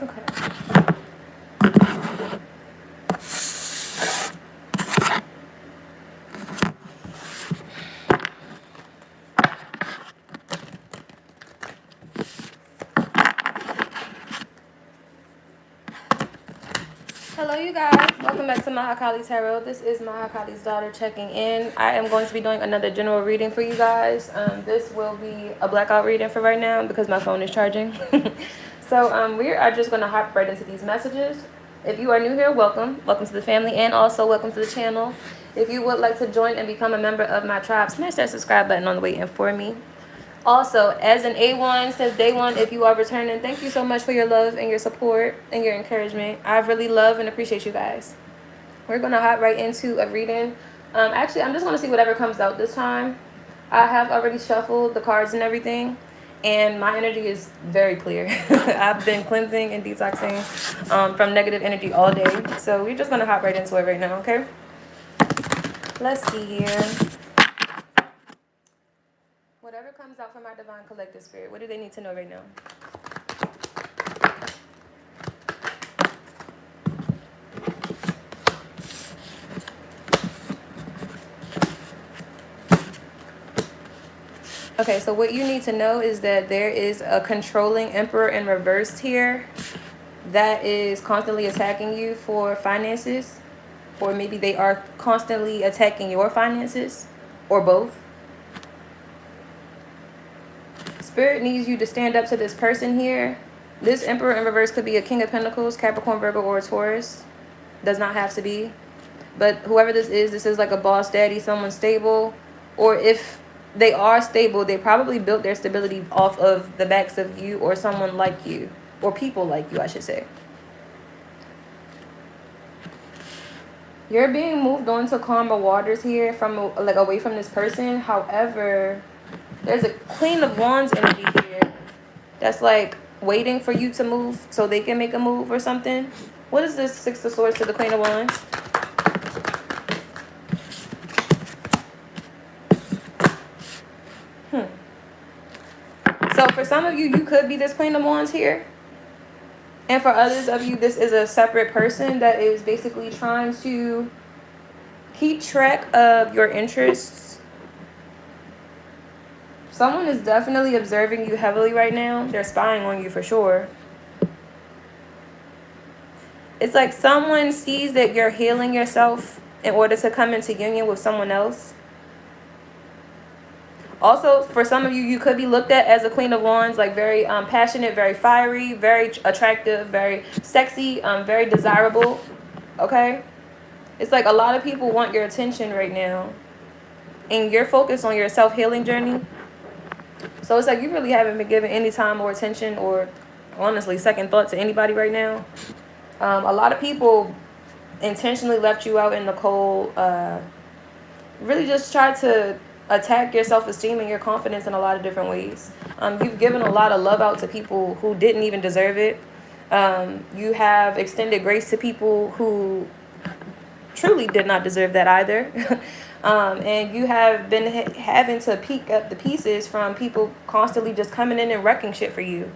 Okay. Hello, you guys. Welcome back to Mahakali Tarot. This is Mahakali's daughter checking in. I am going to be doing another general reading for you guys. This will be a blackout reading for right now because my phone is charging. So we are just going to hop right into these messages. If you are new here, welcome. Welcome to the family, and also welcome to the channel. If you would like to join and become a member of my tribe, smash that subscribe button on the way in for me. Also, as an A1 says day one, if you are returning, thank you so much for your love and your support and your encouragement. I really love and appreciate you guys. We're going to hop right into a reading. Actually, I'm just going to see whatever comes out this time. I have already shuffled the cards and everything, and my energy is very clear. I've been cleansing and detoxing from negative energy all day. So we're just going to hop right into it right now, okay? Let's see here. Whatever comes out from our divine collective spirit, what do they need to know right now? Okay, so what you need to know is that there is a controlling emperor in reverse here that is constantly attacking you for finances, or maybe they are constantly attacking your finances, or both. Spirit needs you to stand up to this person here. This emperor in reverse could be a King of Pentacles, Capricorn, Virgo, or a Taurus. Does not have to be. But whoever this is like a boss daddy, someone stable. Or if they are stable, they probably built their stability off of the backs of you or someone like you. Or people like you, I should say. You're being moved on to calmer waters here, from like away from this person. However, there's a Queen of Wands energy here that's like waiting for you to move so they can make a move or something. What is this Six of Swords to the Queen of Wands? So for some of you, you could be this Queen of Wands here. And for others of you, this is a separate person that is basically trying to keep track of your interests. Someone is definitely observing you heavily right now. They're spying on you for sure. It's like someone sees that you're healing yourself in order to come into union with someone else. Also, for some of you, you could be looked at as a Queen of Wands, like very passionate, very fiery, very attractive, very sexy, very desirable, okay? It's like a lot of people want your attention right now, and you're focused on your self-healing journey. So it's like you really haven't been giving any time or attention or, honestly, second thought to anybody right now. A lot of people intentionally left you out in the cold, really just tried to attack your self-esteem and your confidence in a lot of different ways. You've given a lot of love out to people who didn't even deserve it. You have extended grace to people who truly did not deserve that either. And you have been having to pick up the pieces from people constantly just coming in and wrecking shit for you.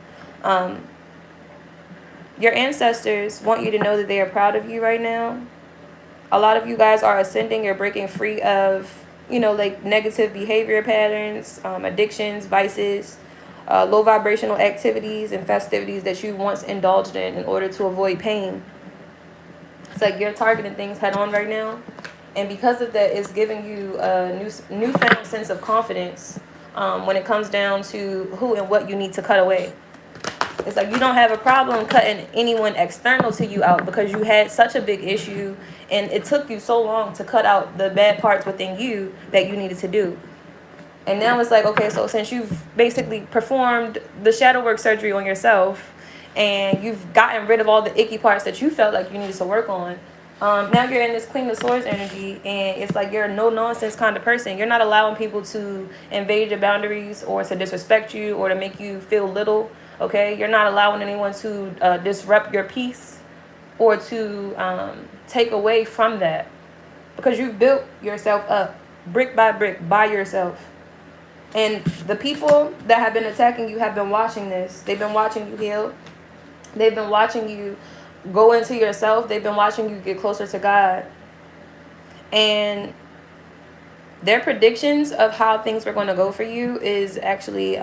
Your ancestors want you to know that they are proud of you right now. A lot of you guys are ascending. You're breaking free of, you know, like negative behavior patterns, addictions, vices, low vibrational activities and festivities that you once indulged in order to avoid pain. It's like you're targeting things head on right now. And because of that, it's giving you a newfound sense of confidence when it comes down to who and what you need to cut away. It's like you don't have a problem cutting anyone external to you out because you had such a big issue and it took you so long to cut out the bad parts within you that you needed to do. And now it's like, okay, so since you've basically performed the shadow work surgery on yourself and you've gotten rid of all the icky parts that you felt like you needed to work on, now you're in this Queen of Swords energy, and it's like you're a no-nonsense kind of person. You're not allowing people to invade your boundaries or to disrespect you or to make you feel little, okay? You're not allowing anyone to disrupt your peace or to take away from that because you've built yourself up brick by yourself. And the people that have been attacking you have been watching this. They've been watching you heal. They've been watching you go into yourself. They've been watching you get closer to God. And their predictions of how things were going to go for you is actually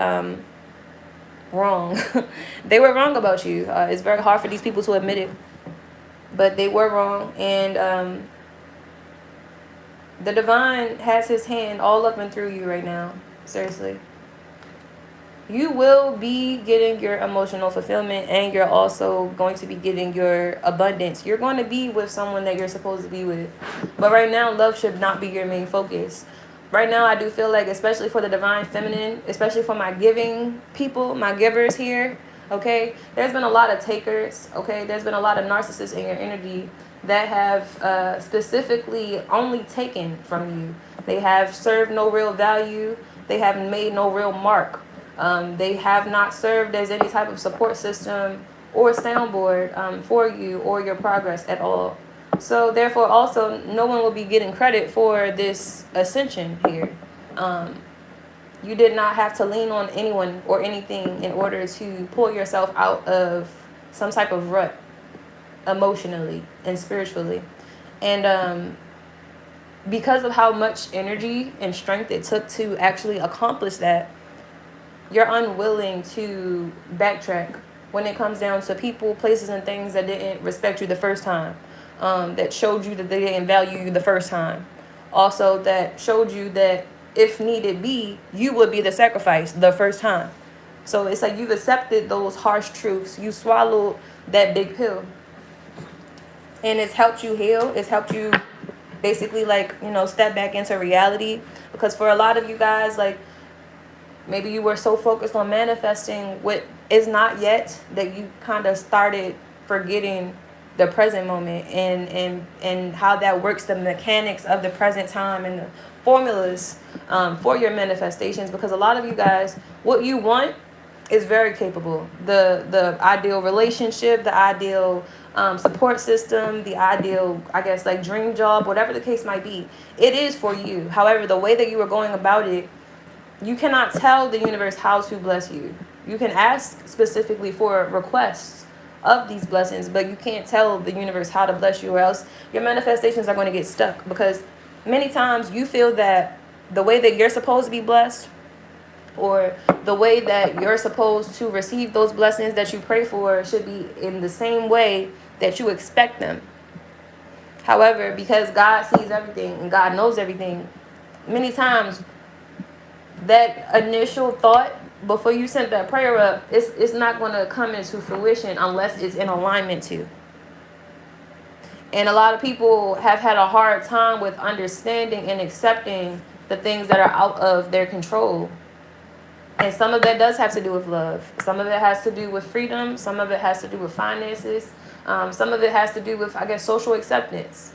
wrong. They were wrong about you. It's very hard for these people to admit it, but they were wrong. And the divine has his hand all up and through you right now. Seriously. You will be getting your emotional fulfillment, and you're also going to be getting your abundance. You're going to be with someone that you're supposed to be with. But right now, love should not be your main focus. Right now, I do feel like, especially for the divine feminine, especially for my giving people, my givers here, okay, there's been a lot of takers, okay? There's been a lot of narcissists in your energy that have specifically only taken from you. They have served no real value. They haven't made no real mark. They have not served as any type of support system or soundboard for you or your progress at all. So therefore, also, no one will be getting credit for this ascension here. You did not have to lean on anyone or anything in order to pull yourself out of some type of rut emotionally and spiritually. And because of how much energy and strength it took to actually accomplish that, you're unwilling to backtrack when it comes down to people, places, and things that didn't respect you the first time, that showed you that they didn't value you the first time. Also, that showed you that if needed be, you would be the sacrifice the first time. So it's like you've accepted those harsh truths. You swallowed that big pill. And it's helped you heal. It's helped you basically, like, step back into reality. Because for a lot of you guys, like, maybe you were so focused on manifesting what is not yet that you kind of started forgetting the present moment and how that works, the mechanics of the present time and the formulas for your manifestations. Because a lot of you guys, what you want is very capable. The ideal relationship, the ideal support system, the ideal, I guess, like dream job, whatever the case might be, it is for you. However, the way that you are going about it, you cannot tell the universe how to bless you. You can ask specifically for requests of these blessings, but you can't tell the universe how to bless you, or else your manifestations are going to get stuck. Because many times you feel that the way that you're supposed to be blessed, or the way that you're supposed to receive those blessings that you pray for, should be in the same way that you expect them. However, because God sees everything and God knows everything, many times that initial thought before you sent that prayer up, it's not going to come into fruition unless it's in alignment to. And a lot of people have had a hard time with understanding and accepting the things that are out of their control. And some of that does have to do with love. Some of it has to do with freedom. Some of it has to do with finances. Some of it has to do with, I guess, social acceptance.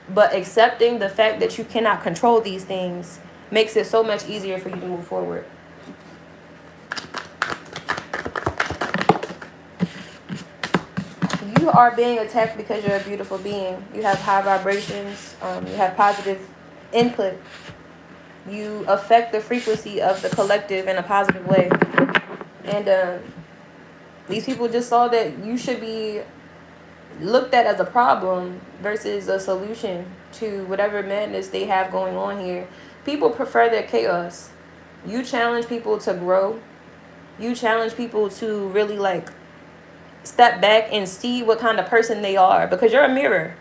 But accepting the fact that you cannot control these things makes it so much easier for you to move forward. You are being attacked because you're a beautiful being. You have high vibrations. You have positive input. You affect the frequency of the collective in a positive way. And these people just saw that you should be looked at as a problem versus a solution to whatever madness they have going on here. People prefer their chaos. You challenge people to grow. You challenge people to really, like, step back and see what kind of person they are, because you're a mirror.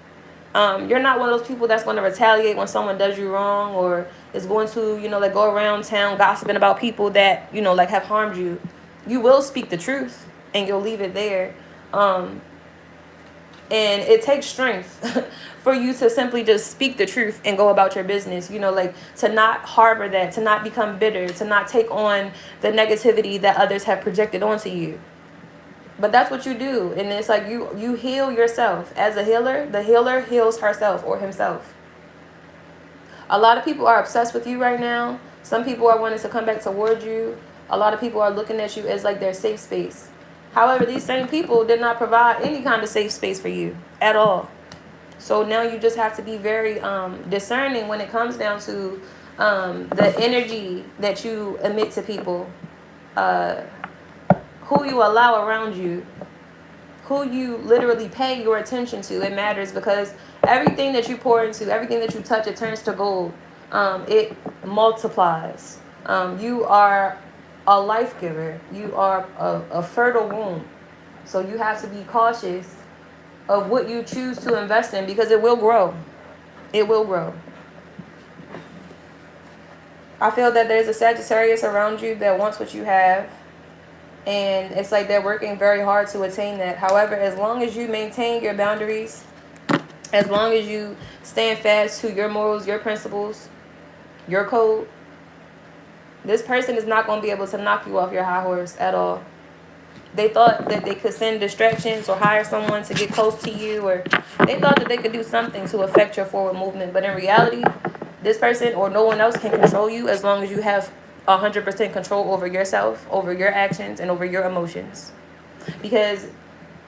You're not one of those people that's going to retaliate when someone does you wrong, or is going to, like, go around town gossiping about people that, like, have harmed you. You will speak the truth and you'll leave it there. And it takes strength for you to simply just speak the truth and go about your business, like, to not harbor that, to not become bitter, to not take on the negativity that others have projected onto you. But that's what you do. And it's like you heal yourself. As a healer, the healer heals herself or himself. A lot of people are obsessed with you right now. Some people are wanting to come back towards you. A lot of people are looking at you as like their safe space. However, these same people did not provide any kind of safe space for you at all. So now you just have to be very discerning when it comes down to the energy that you emit to people, who you allow around you. who you literally pay your attention to. It matters, because everything that you pour into, everything that you touch, it turns to gold. It multiplies. You are a life giver. You are a fertile womb. So you have to be cautious of what you choose to invest in, because it will grow. It will grow. I feel that there's a Sagittarius around you that wants what you have. And it's like they're working very hard to attain that. However, as long as you maintain your boundaries, as long as you stand fast to your morals, your principles, your code, this person is not going to be able to knock you off your high horse at all. They thought that they could send distractions or hire someone to get close to you, or they thought that they could do something to affect your forward movement. But in reality, this person or no one else can control you as long as you have 100% control over yourself, over your actions, and over your emotions. Because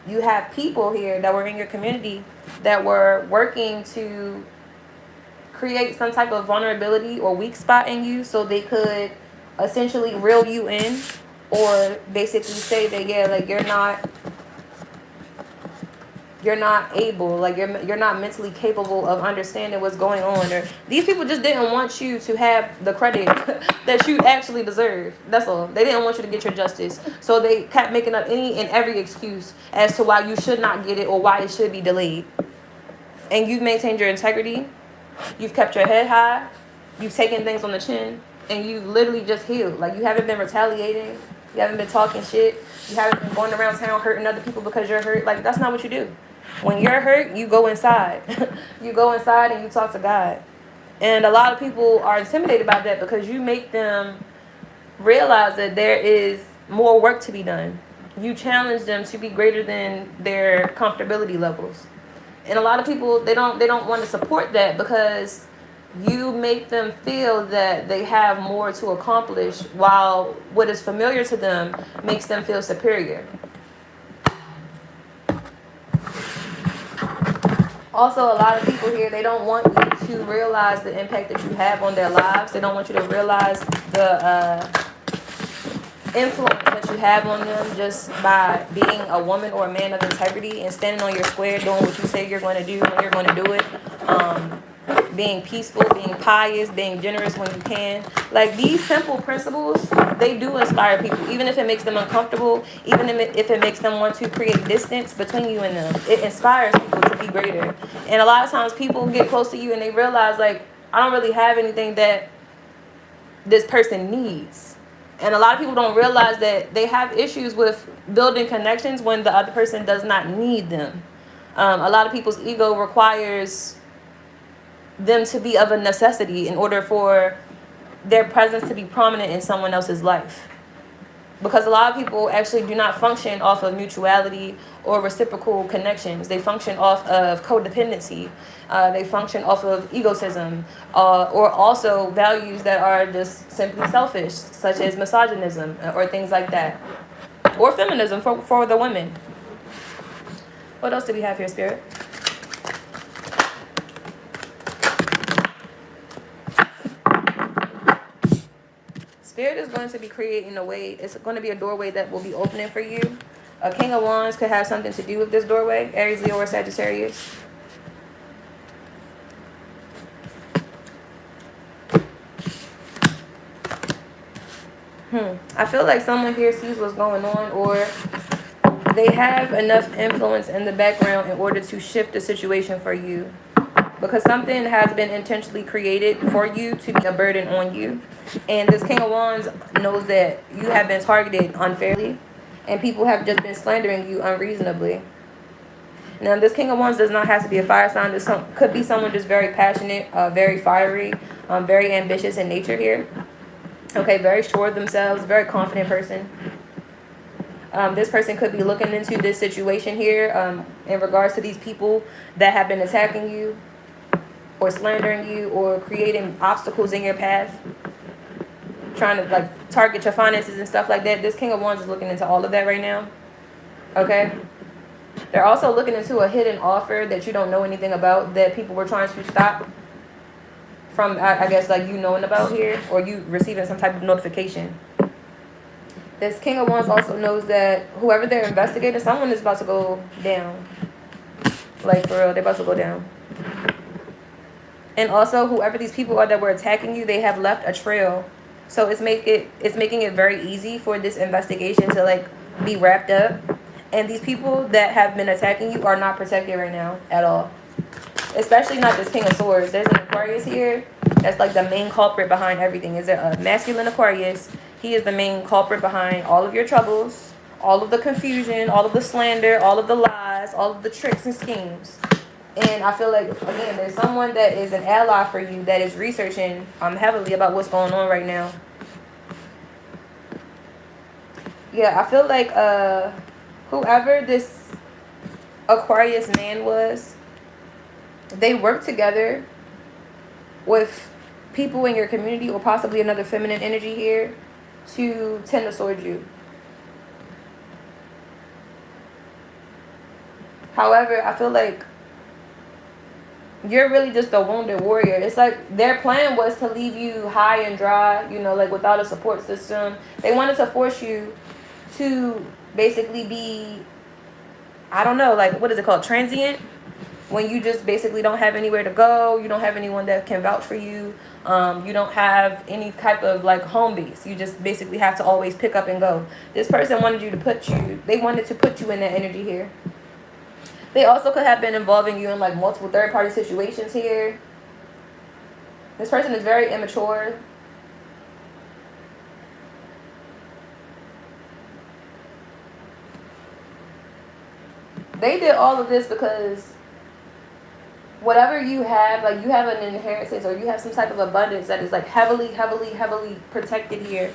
you have people here that were in your community that were working to create some type of vulnerability or weak spot in you, so they could essentially reel you in, or basically say that, yeah, like you're not able, like you're not mentally capable of understanding what's going on. Or these people just didn't want you to have the credit that you actually deserve. That's all. They didn't want you to get your justice. So they kept making up any and every excuse as to why you should not get it or why it should be delayed. And you've maintained your integrity. You've kept your head high. You've taken things on the chin. And you've literally just healed. Like, you haven't been retaliating. You haven't been talking shit. You haven't been going around town hurting other people because you're hurt. Like, that's not what you do. When you're hurt, you go inside. You go inside and you talk to God. And a lot of people are intimidated by that, because you make them realize that there is more work to be done. You challenge them to be greater than their comfortability levels. And a lot of people, they don't want to support that, because you make them feel that they have more to accomplish, while what is familiar to them makes them feel superior. Also, a lot of people here, they don't want you to realize the impact that you have on their lives. They don't want you to realize the influence that you have on them just by being a woman or a man of integrity and standing on your square, doing what you say you're going to do when you're going to do it. Being peaceful, being pious, being generous when you can. Like, these simple principles, they do inspire people, even if it makes them uncomfortable, even if it makes them want to create distance between you and them. It inspires people to be greater. And a lot of times people get close to you and they realize, like, I don't really have anything that this person needs. And a lot of people don't realize that they have issues with building connections when the other person does not need them. A lot of people's ego requires them to be of a necessity in order for their presence to be prominent in someone else's life. Because a lot of people actually do not function off of mutuality or reciprocal connections. They function off of codependency. They function off of egotism, or also values that are just simply selfish, such as misogynism or things like that. Or feminism for the women. What else do we have here, Spirit? Spirit is going to be creating a way. It's going to be a doorway that will be opening for you. A King of Wands could have something to do with this doorway. Aries, Leo, or Sagittarius. I feel like someone here sees what's going on, or they have enough influence in the background in order to shift the situation for you. Because something has been intentionally created for you to be a burden on you. And this King of Wands knows that you have been targeted unfairly, and people have just been slandering you unreasonably. Now, this King of Wands does not have to be a fire sign. This could be someone just very passionate, very fiery, very ambitious in nature here. Okay, very sure of themselves, very confident person. This person could be looking into this situation here in regards to these people that have been attacking you, or slandering you, or creating obstacles in your path, trying to like target your finances and stuff like that. This King of Wands is looking into all of that right now. Okay? They're also looking into a hidden offer that you don't know anything about, that people were trying to stop from, I guess, like you knowing about here, or you receiving some type of notification. This King of Wands also knows that whoever they're investigating, someone is about to go down. Like, for real, they're about to go down. And also, whoever these people are that were attacking you, they have left a trail. So it's making it very easy for this investigation to, like, be wrapped up. And these people that have been attacking you are not protected right now at all. Especially not this King of Swords. There's an Aquarius here that's like the main culprit behind everything. Is there a masculine Aquarius? He is the main culprit behind all of your troubles, all of the confusion, all of the slander, all of the lies, all of the tricks and schemes. And I feel like, again, there's someone that is an ally for you that is researching heavily about what's going on right now. Yeah, I feel like whoever this Aquarius man was, they work together with people in your community or possibly another feminine energy here to tend to sword you. However, I feel like you're really just a wounded warrior. It's like their plan was to leave you high and dry, you know, like without a support system. They wanted to force you to basically be, I don't know, like, what is it called? Transient? When you just basically don't have anywhere to go. You don't have anyone that can vouch for you. You don't have any type of, like, home base. You just basically have to always pick up and go. This person wanted to put you in that energy here. They also could have been involving you in, like, multiple third-party situations here. This person is very immature. They did all of this because whatever you have, like, you have an inheritance or you have some type of abundance that is, like, heavily, heavily, heavily protected here.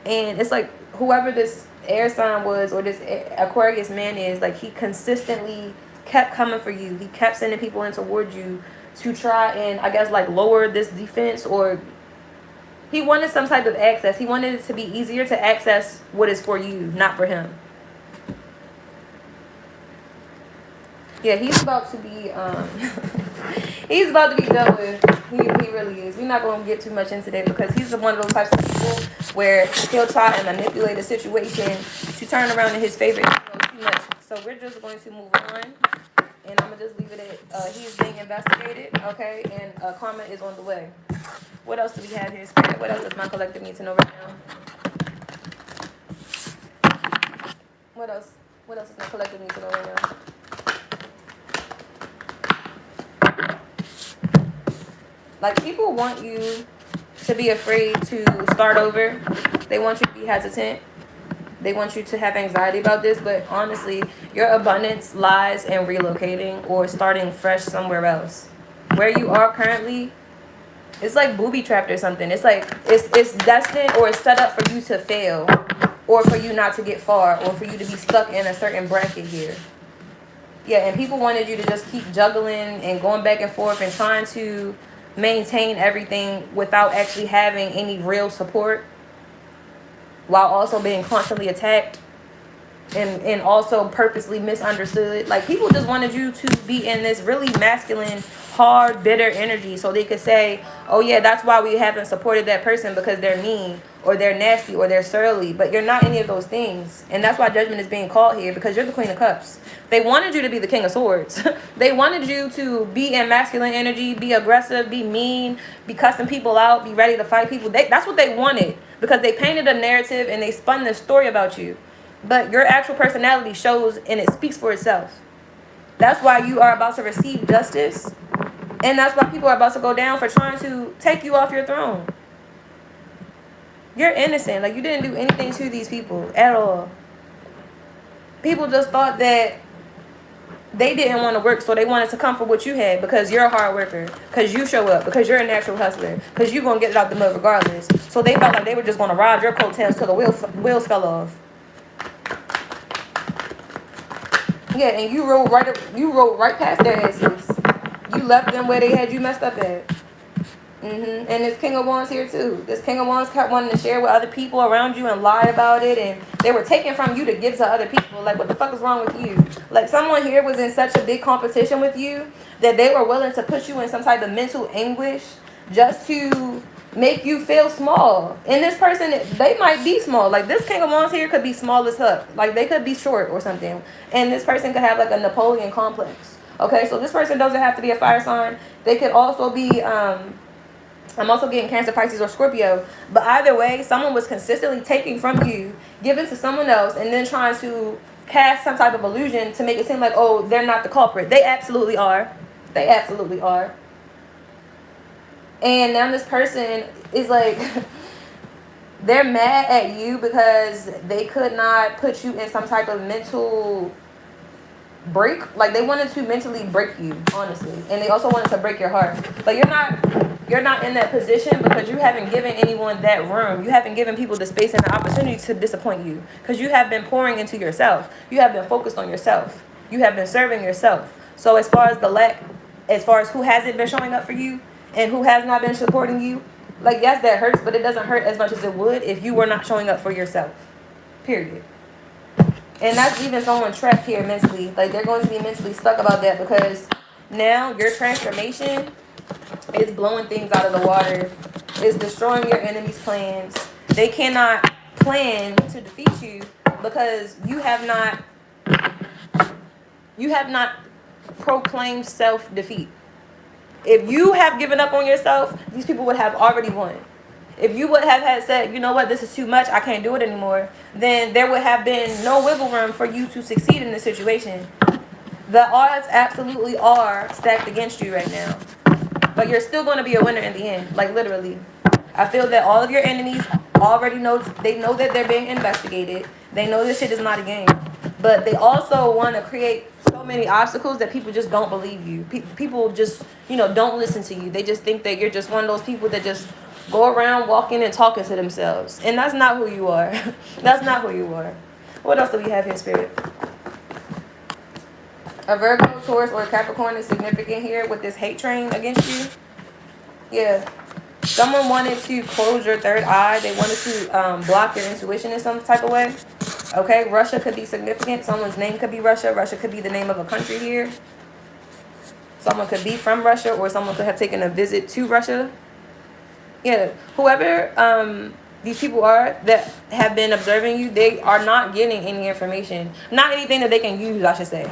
And it's like whoever this air sign was or this Aquarius man is, like, he consistently kept coming for you. He kept sending people in towards you to try and, I guess, like, lower this defense, or he wanted some type of access. He wanted it to be easier to access what is for you, not for him. Yeah, he's about to be he's about to be dealt with. He really is. We're not going to get too much into that because he's one of those types of people where he'll try and manipulate a situation to turn around in his favor, too much. So we're just going to move on, and I'm going to just leave it at he's being investigated, okay, and karma is on the way. What else do we have here, Spirit? What else does my collective need to know right now? What else does my collective need to know right now? Like, people want you to be afraid to start over. They want you to be hesitant. They want you to have anxiety about this. But honestly, your abundance lies in relocating or starting fresh somewhere else. Where you are currently, it's like booby-trapped or something. It's like it's destined or it's set up for you to fail, or for you not to get far, or for you to be stuck in a certain bracket here. Yeah, and people wanted you to just keep juggling and going back and forth and trying to maintain everything without actually having any real support, while also being constantly attacked and also purposely misunderstood. Like, people just wanted you to be in this really masculine, hard, bitter energy so they could say, oh yeah, that's why we haven't supported that person, because they're mean or they're nasty or they're surly. But you're not any of those things, and that's why judgment is being called here, because you're the Queen of Cups. They wanted you to be the King of Swords. They wanted you to be in masculine energy, be aggressive, be mean, be cussing people out, be ready to fight people. That's what they wanted, because they painted a narrative and they spun this story about you. But your actual personality shows and it speaks for itself. That's why you are about to receive justice. And that's why people are about to go down for trying to take you off your throne. You're innocent. Like, you didn't do anything to these people at all. People just thought that they didn't want to work, so they wanted to come for what you had, because you're a hard worker, because you show up, because you're a natural hustler, because you're going to get it out the mud regardless. So they felt like they were just going to ride your coattails till the wheels fell off. Yeah, and you rode right past their asses. You left them where they had you messed up at. And this King of Wands here too. This King of Wands kept wanting to share with other people around you and lie about it, and they were taking from you to give to other people. Like, what the fuck is wrong with you? Like, someone here was in such a big competition with you that they were willing to put you in some type of mental anguish just to make you feel small. And this person, they might be small. Like this King of Wands here could be small as fuck. Like they could be short or something. And this person could have like a Napoleon complex. Okay, so this person doesn't have to be a fire sign. They could also be, I'm also getting Cancer, Pisces, or Scorpio. But either way, someone was consistently taking from you, giving to someone else, and then trying to cast some type of illusion to make it seem like, oh, they're not the culprit. They absolutely are. They absolutely are. And now this person is like, they're mad at you because they could not put you in some type of mental break. Like they wanted to mentally break you, honestly. And they also wanted to break your heart. But you're not in that position because you haven't given anyone that room. You haven't given people the space and the opportunity to disappoint you. Because you have been pouring into yourself. You have been focused on yourself. You have been serving yourself. So as far as who hasn't been showing up for you, and who has not been supporting you, like, yes, that hurts, but it doesn't hurt as much as it would if you were not showing up for yourself. Period. And that's even someone trapped here mentally. Like, they're going to be mentally stuck about that because now your transformation is blowing things out of the water. It's destroying your enemy's plans. They cannot plan to defeat you because you have not proclaimed self-defeat. If you have given up on yourself, these people would have already won. If you would have had said, you know what, this is too much, I can't do it anymore, then there would have been no wiggle room for you to succeed in this situation. The odds absolutely are stacked against you right now. But you're still going to be a winner in the end, like literally. I feel that all of your enemies already know, they know that they're being investigated. They know this shit is not a game. But they also want to create so many obstacles that people just don't believe you. People just, don't listen to you. They just think that you're just one of those people that just go around walking and talking to themselves. And that's not who you are. That's not who you are. What else do we have here, Spirit? A Virgo, Taurus, or Capricorn is significant here with this hate train against you. Yeah. Someone wanted to close your third eye. They wanted to block your intuition in some type of way. Okay, Russia could be significant. Someone's name could be Russia. Russia could be the name of a country here. Someone could be from Russia, or someone could have taken a visit to Russia. Yeah, whoever these people are that have been observing you, they are not getting any information. Not anything that they can use, I should say.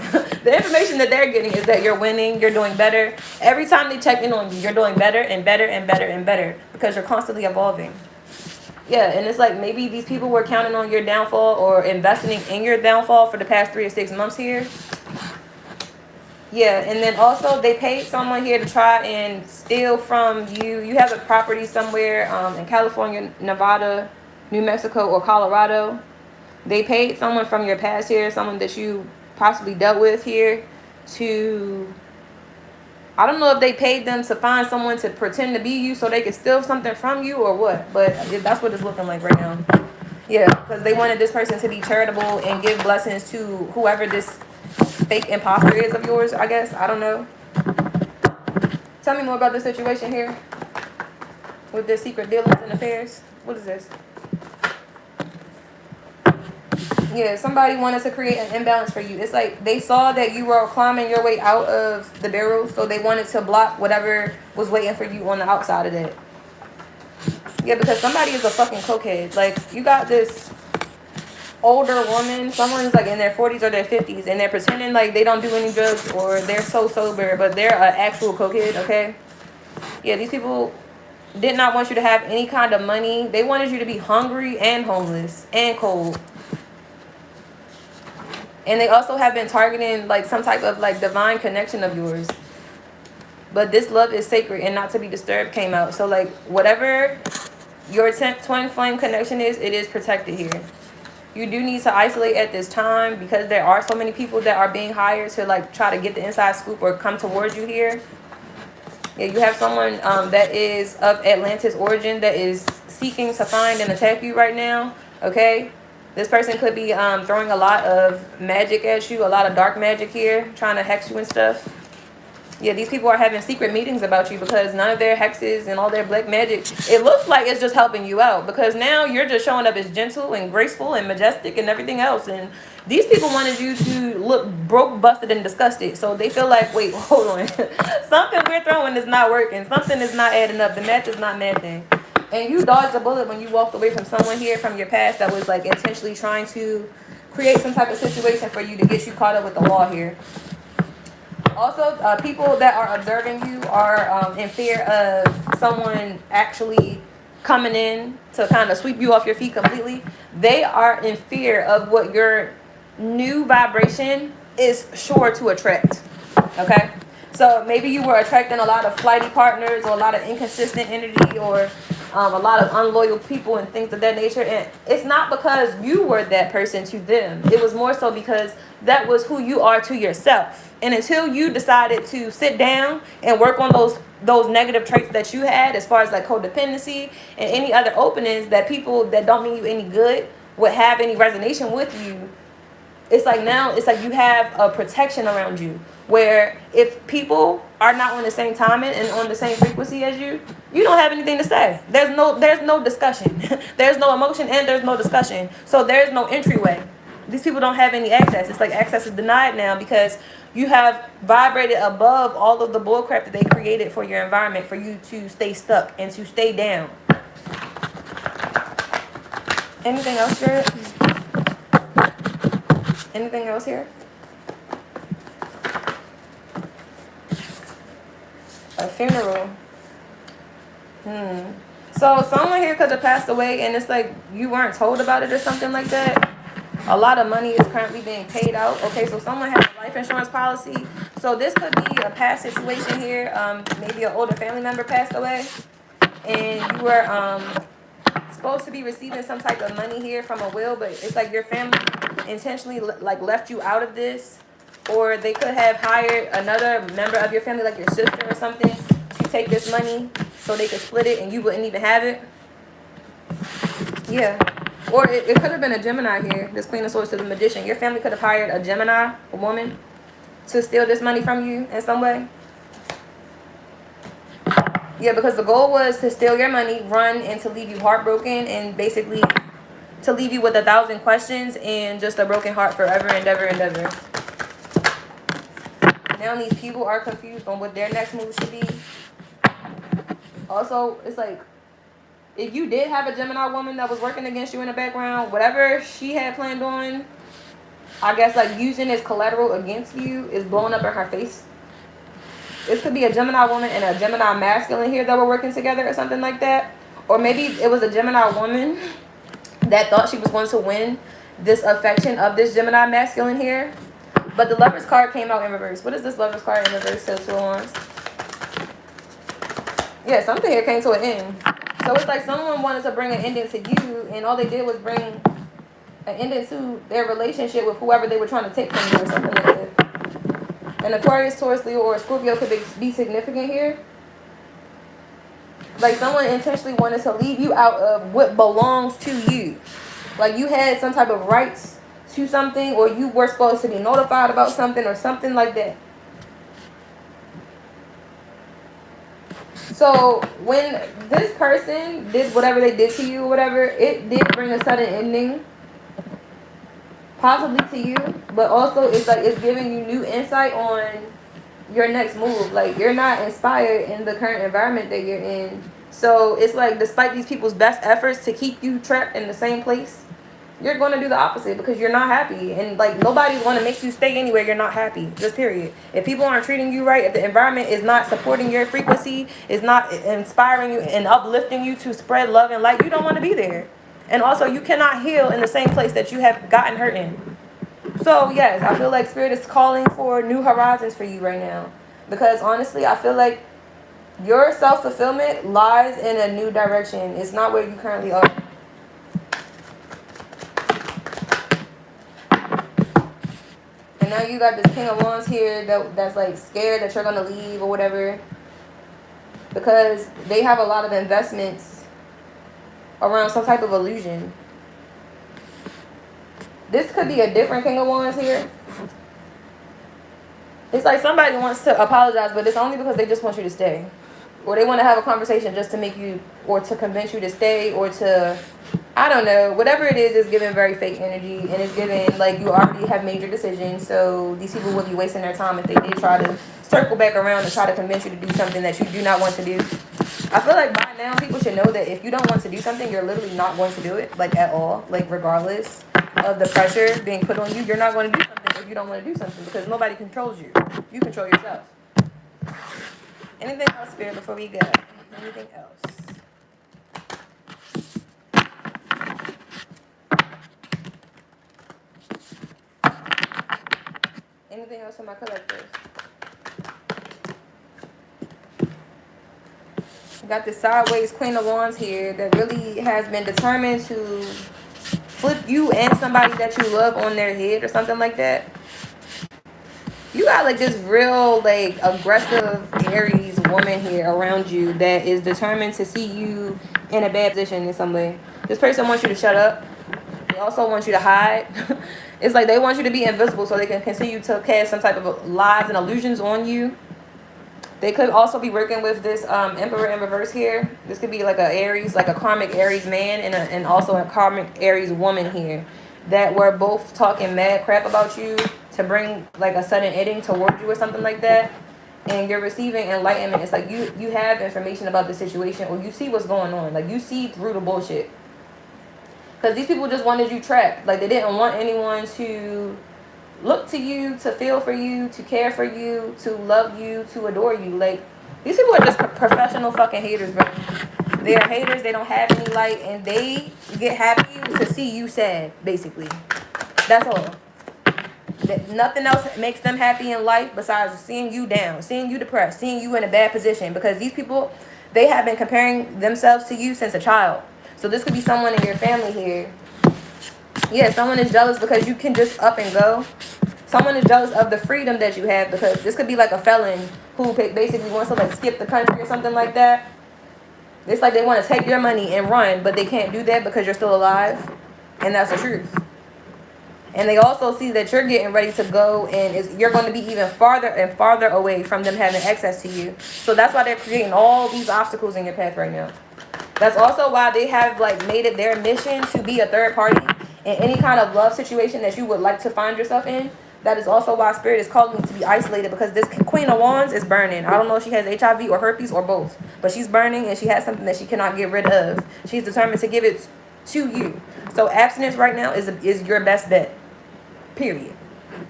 The information that they're getting is that you're winning, you're doing better. Every time they check in on you, you're doing better and better and better and better because you're constantly evolving. Yeah, and it's like maybe these people were counting on your downfall or investing in your downfall for the past 3 to 6 months here. Yeah, and then also they paid someone here to try and steal from you. You have a property somewhere in California, Nevada, New Mexico, or Colorado. They paid someone from your past here, someone that you possibly dealt with here to... I don't know if they paid them to find someone to pretend to be you so they could steal something from you or what. But that's what it's looking like right now. Yeah, because they wanted this person to be charitable and give blessings to whoever this fake imposter is of yours, I guess. I don't know. Tell me more about the situation here with this secret dealings and affairs. What is this? Yeah, somebody wanted to create an imbalance for you. It's like they saw that you were climbing your way out of the barrel, so they wanted to block whatever was waiting for you on the outside of that. Yeah, because somebody is a fucking cokehead. Like, you got this older woman, someone's like in their 40s or their 50s, and they're pretending like they don't do any drugs or they're so sober, but they're an actual cokehead, okay? Yeah, these people did not want you to have any kind of money. They wanted you to be hungry and homeless and cold. And they also have been targeting like some type of like divine connection of yours. But this love is sacred and not to be disturbed came out. So like whatever your twin flame connection is, it is protected here. You do need to isolate at this time because there are so many people that are being hired to like try to get the inside scoop or come towards you here. Yeah, you have someone that is of Atlantis origin that is seeking to find and attack you right now. Okay? This person could be throwing a lot of magic at you, a lot of dark magic here, trying to hex you and stuff. Yeah, these people are having secret meetings about you because none of their hexes and all their black magic, it looks like it's just helping you out because now you're just showing up as gentle and graceful and majestic and everything else. And these people wanted you to look broke, busted, and disgusted. So they feel like, wait, hold on. Something we're throwing is not working. Something is not adding up. The math is not mathing. And you dodged a bullet when you walked away from someone here from your past that was like intentionally trying to create some type of situation for you to get you caught up with the law here. Also, people that are observing you are in fear of someone actually coming in to kind of sweep you off your feet completely. They are in fear of what your new vibration is sure to attract. Okay? So maybe you were attracting a lot of flighty partners or a lot of inconsistent energy or a lot of unloyal people and things of that nature. And it's not because you were that person to them. It was more so because that was who you are to yourself. And until you decided to sit down and work on those negative traits that you had, as far as like codependency and any other openings that people that don't mean you any good would have any resonation with you, it's like now it's like you have a protection around you, where if people are not on the same timing and on the same frequency as you, you don't have anything to say. There's no discussion. There's no emotion and there's no discussion. So there's no entryway. These people don't have any access. It's like access is denied now because you have vibrated above all of the bullcrap that they created for your environment for you to stay stuck and to stay down. Anything else, Spirit? Anything else here? A funeral. So someone here could have passed away and it's like you weren't told about it or something like that. A lot of money is currently being paid out. Okay, so someone has a life insurance policy. So this could be a past situation here. Maybe an older family member passed away and you were supposed to be receiving some type of money here from a will, but it's like your family intentionally like left you out of this, or they could have hired another member of your family, like your sister or something, to take this money so they could split it and you wouldn't even have it. Yeah. Or it could have been a Gemini here, this Queen of Swords to the Magician. Your family could have hired a Gemini, a woman, to steal this money from you in some way. Yeah, because the goal was to steal your money, run, and to leave you heartbroken, and basically to leave you with 1,000 questions and just a broken heart forever and ever and ever. Now these people are confused on what their next move should be. Also, it's like, if you did have a Gemini woman that was working against you in the background, whatever she had planned on, I guess like using as collateral against you, is blowing up in her face. This could be a Gemini woman and a Gemini masculine here that were working together or something like that. Or maybe it was a Gemini woman that thought she was going to win this affection of this Gemini masculine here. But the Lover's card came out in reverse. What is this Lover's card in reverse? So 2 of Wands. Yeah, something here came to an end. So it's like someone wanted to bring an ending to you, and all they did was bring an ending to their relationship with whoever they were trying to take from you or something like that. An Aquarius, Taurus, Leo, or Scorpio could be significant here. Like someone intentionally wanted to leave you out of what belongs to you. Like you had some type of rights to something, or you were supposed to be notified about something or something like that. So when this person did whatever they did to you or whatever, it did bring a sudden ending, possibly to you, but also it's like it's giving you new insight on your next move. Like you're not inspired in the current environment that you're in. So it's like despite these people's best efforts to keep you trapped in the same place, you're going to do the opposite because you're not happy. And like nobody's going to make you stay anywhere you're not happy. Just period. If people aren't treating you right, if the environment is not supporting your frequency, is not inspiring you and uplifting you to spread love and light, you don't want to be there. And also you cannot heal in the same place that you have gotten hurt in. So yes, I feel like Spirit is calling for new horizons for you right now. Because honestly, I feel like your self-fulfillment lies in a new direction. It's not where you currently are. And now you got this King of Wands here that's like scared that you're going to leave or whatever. Because they have a lot of investments around some type of illusion. This could be a different King of Wands here. It's like somebody wants to apologize, but it's only because they just want you to stay. Or they want to have a conversation just to make you, or to convince you to stay, or to, I don't know. Whatever it is giving very fake energy. And it's giving like you already have made your decision. So these people would be wasting their time if they did try to circle back around and try to convince you to do something that you do not want to do. I feel like by now people should know that if you don't want to do something, you're literally not going to do it, like at all. Like regardless of the pressure being put on you, you're not going to do something if you don't want to do something because nobody controls you. You control yourself. Anything else, Spirit, before we go? Anything else? Anything else for my collectors? We got the sideways Queen of Wands here that really has been determined to flip you and somebody that you love on their head or something like that. You got like this real like aggressive Aries woman here around you that is determined to see you in a bad position in some way. This person wants you to shut up. They also want you to hide. It's like they want you to be invisible so they can continue to cast some type of lies and illusions on you. They could also be working with this Emperor in reverse here. This could be like a Aries, like a karmic Aries man and also a karmic Aries woman here that were both talking mad crap about you to bring like a sudden ending towards you or something like that. And you're receiving enlightenment. It's like you have information about the situation or you see what's going on. Like you see through the bullshit. Because these people just wanted you trapped. Like they didn't want anyone to look to you, to feel for you, to care for you, to love you, to adore you. Like, these people are just professional fucking haters, bro. They are haters. They don't have any light. And they get happy to see you sad, basically. That's all. Nothing else makes them happy in life besides seeing you down, seeing you depressed, seeing you in a bad position. Because these people, they have been comparing themselves to you since a child. So this could be someone in your family here. Yeah, someone is jealous because you can just up and go. Someone is jealous of the freedom that you have because this could be like a felon who basically wants to like skip the country or something like that. It's like they want to take your money and run, but they can't do that because you're still alive. And that's the truth. And they also see that you're getting ready to go and you're going to be even farther and farther away from them having access to you. So that's why they're creating all these obstacles in your path right now. That's also why they have like made it their mission to be a third party in any kind of love situation that you would like to find yourself in. That is also why Spirit is calling you to be isolated because this Queen of Wands is burning. I don't know if she has HIV or herpes or both, but she's burning and she has something that she cannot get rid of. She's determined to give it to you. So abstinence right now is your best bet. Period.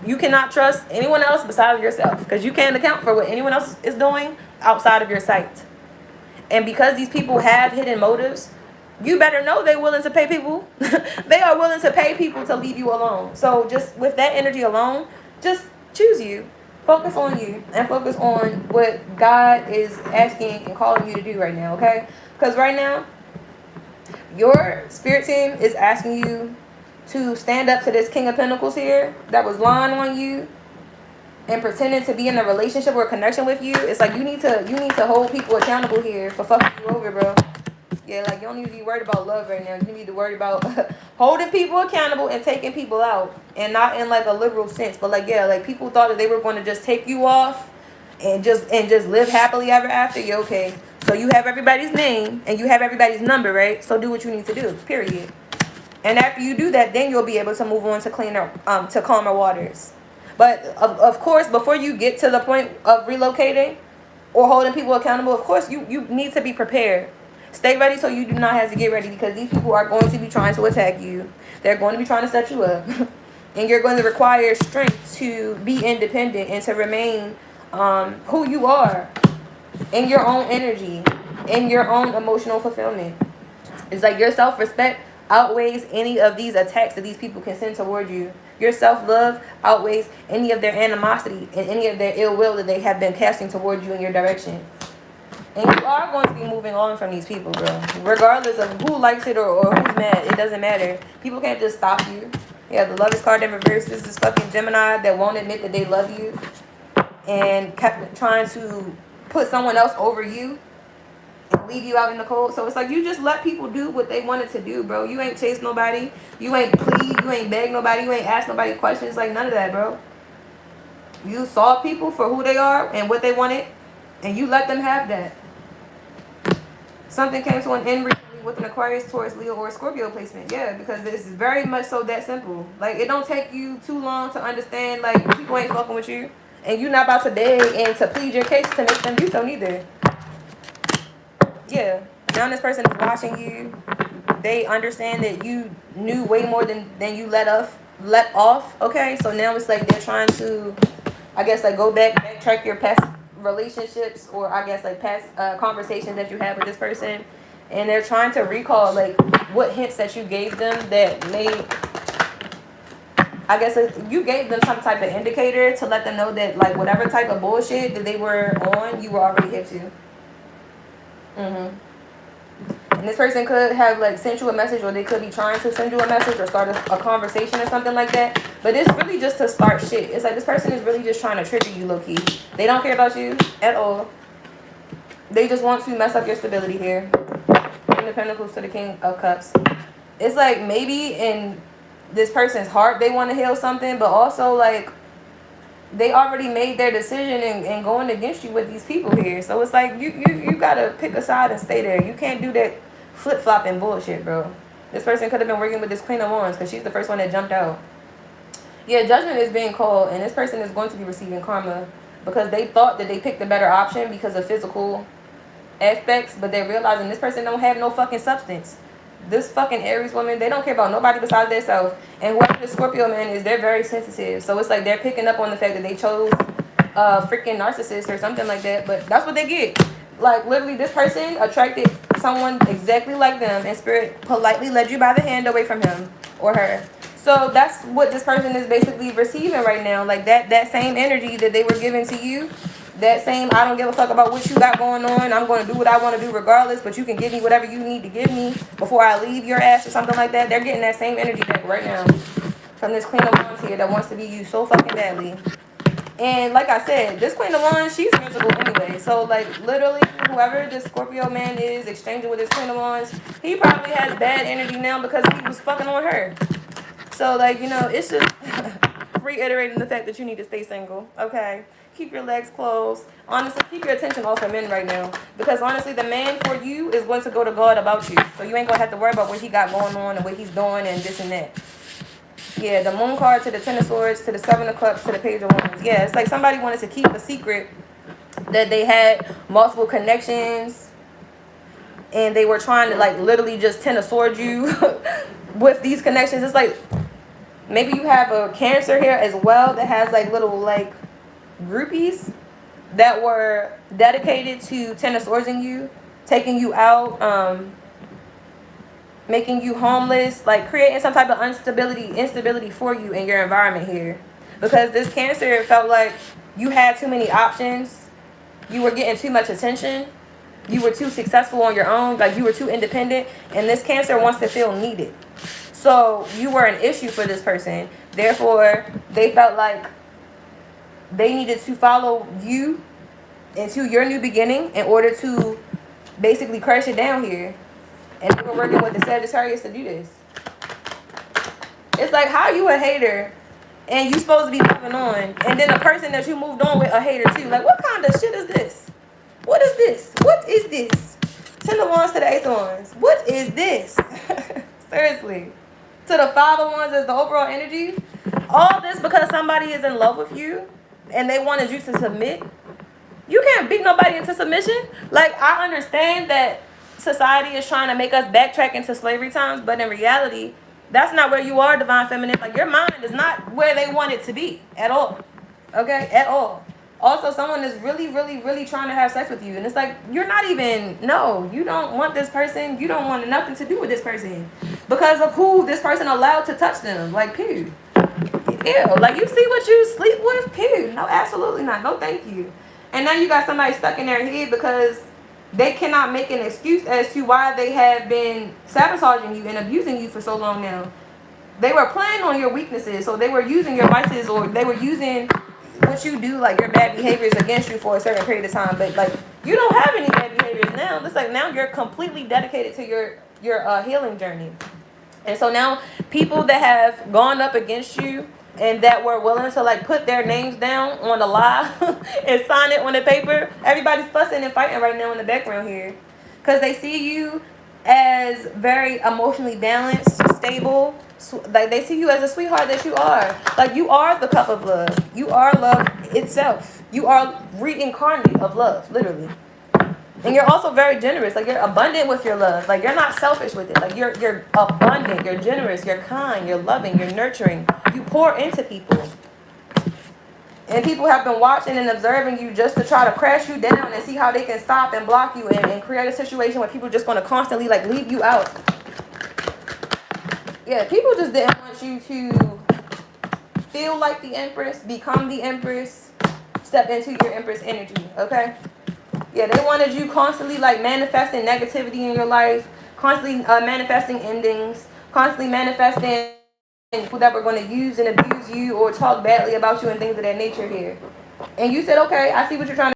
You cannot trust anyone else besides yourself because you can't account for what anyone else is doing outside of your sight. And because these people have hidden motives, you better know they're willing to pay people. They are willing to pay people to leave you alone. So just with that energy alone, just choose you. Focus on you and focus on what God is asking and calling you to do right now, okay? Because right now, your spirit team is asking you to stand up to this King of Pentacles here that was lying on you and pretending to be in a relationship or a connection with you. It's like you need to hold people accountable here for fucking you over, bro. Yeah, like you don't need to be worried about love right now. You need to worry about holding people accountable and taking people out. And not in like a literal sense, but like, yeah, like people thought that they were going to just take you off and just live happily ever after. Yeah, okay. So you have everybody's name and you have everybody's number, right? So do what you need to do, period. And after you do that, then you'll be able to move on to cleaner, to calmer waters. But of course, before you get to the point of relocating or holding people accountable, of course, you need to be prepared. Stay ready so you do not have to get ready because these people are going to be trying to attack you. They're going to be trying to set you up. And you're going to require strength to be independent and to remain who you are in your own energy, in your own emotional fulfillment. It's like your self-respect outweighs any of these attacks that these people can send toward you. Your self-love outweighs any of their animosity and any of their ill will that they have been casting toward you in your direction. And you are going to be moving on from these people, bro. Regardless of who likes it or who's mad, it doesn't matter. People can't just stop you. Yeah, the Lovers card in reverse. This is fucking Gemini that won't admit that they love you and kept trying to put someone else over you and leave you out in the cold. So it's like you just let people do what they wanted to do, bro. You ain't chase nobody. You ain't plead. You ain't beg nobody. You ain't ask nobody questions. Like none of that, bro. You saw people for who they are and what they wanted, and you let them have that. Something came to an end recently with an Aquarius, Taurus, Leo, or Scorpio placement. Yeah, because it's very much so that simple. Like, it don't take you too long to understand, like, people ain't fucking with you. And you're not about to beg and to plead your case to make them do so neither. Yeah. Now this person is watching you. They understand that you knew way more than you let off. Okay, so now it's like they're trying to, I guess, like backtrack your past relationships, or I guess like past conversations that you had with this person, and they're trying to recall like what hints that you gave them that made, I guess like, you gave them some type of indicator to let them know that like whatever type of bullshit that they were on, you were already hip to. And this person could have like sent you a message, or they could be trying to send you a message or start a conversation or something like that. But it's really just to start shit. It's like this person is really just trying to trigger you low key. They don't care about you at all. They just want to mess up your stability here. King of Pentacles to the King of Cups. It's like maybe in this person's heart they want to heal something, but also like they already made their decision and going against you with these people here. So it's like you gotta pick a side and stay there. You can't do that flip-flopping bullshit, bro. This person could have been working with this Queen of Wands because she's the first one that jumped out. Yeah, judgment is being called, and this person is going to be receiving karma because they thought that they picked the better option because of physical aspects, but they're realizing this person don't have no fucking substance. This fucking Aries woman, they don't care about nobody besides themselves. And whoever the Scorpio man is, they're very sensitive. So it's like they're picking up on the fact that they chose a freaking narcissist or something like that. But that's what they get. Like, literally, this person attracted someone exactly like them, and spirit politely led you by the hand away from him or her. So that's what this person is basically receiving right now. Like that same energy that they were giving to you. That same, I don't give a fuck about what you got going on. I'm going to do what I want to do regardless, but you can give me whatever you need to give me before I leave your ass or something like that. They're getting that same energy back right now from this Queen of Wands here that wants to be used so fucking badly. And like I said, this Queen of Wands, she's musical anyway. So like literally whoever this Scorpio man is exchanging with this Queen of Wands, he probably has bad energy now because he was fucking on her. So like, you know, it's just reiterating the fact that you need to stay single, okay? Keep your legs closed. Honestly, keep your attention off of men right now. Because honestly, the man for you is going to go to God about you. So you ain't going to have to worry about what he got going on and what he's doing and this and that. Yeah, the Moon card to the Ten of Swords to the Seven of Cups to the Page of Wands. Yeah, it's like somebody wanted to keep a secret that they had multiple connections. And they were trying to like literally just Ten of Swords you with these connections. It's like maybe you have a Cancer here as well that has like little like groupies that were dedicated to Ten of Swords in you, taking you out, making you homeless, like creating some type of instability for you in your environment here. Because this Cancer felt like you had too many options, you were getting too much attention, you were too successful on your own, like you were too independent, and this Cancer wants to feel needed. So you were an issue for this person. Therefore, they felt like they needed to follow you into your new beginning in order to basically crush it down here. And they were working with the Sagittarius to do this. It's like, how you a hater and you supposed to be moving on, and then the person that you moved on with a hater too? Like, what kind of shit is this? What is this? What is this? Ten of Wands to the Ace of Wands. What is this? Seriously. To the Five of Wands is the overall energy. All this because somebody is in love with you and they wanted you to submit. You can't beat nobody into submission. Like, I understand that society is trying to make us backtrack into slavery times, but in reality, that's not where you are, Divine Feminine. Like, your mind is not where they want it to be at all. Okay? At all. Also, someone is really, really, really trying to have sex with you. And it's like, you're not even, no, you don't want this person. You don't want nothing to do with this person because of who this person allowed to touch them. Like, period. Ew, like, you see what you sleep with? Period. No, absolutely not. No, thank you. And now you got somebody stuck in their head because they cannot make an excuse as to why they have been sabotaging you and abusing you for so long now. They were playing on your weaknesses, so they were using your vices, or they were using what you do, like your bad behaviors, against you for a certain period of time. But like, you don't have any bad behaviors now. It's like now you're completely dedicated to your healing journey. And so now people that have gone up against you and that were willing to like put their names down on the lie and sign it on the paper, everybody's fussing and fighting right now in the background here because they see you as very emotionally balanced, stable. Like, they see you as a sweetheart that you are. Like, you are the cup of love. You are love itself. You are reincarnate of love, literally. And you're also very generous. Like, you're abundant with your love. Like, you're not selfish with it. Like, you're abundant, you're generous, you're kind, you're loving, you're nurturing. You pour into people. And people have been watching and observing you just to try to crash you down and see how they can stop and block you and create a situation where people are just going to constantly, like, leave you out. Yeah, people just didn't want you to feel like the Empress, become the Empress, step into your Empress energy, okay? Yeah, they wanted you constantly, like, manifesting negativity in your life, constantly manifesting endings, constantly manifesting people that were going to use and abuse you or talk badly about you and things of that nature here. And you said, okay, I see what you're trying to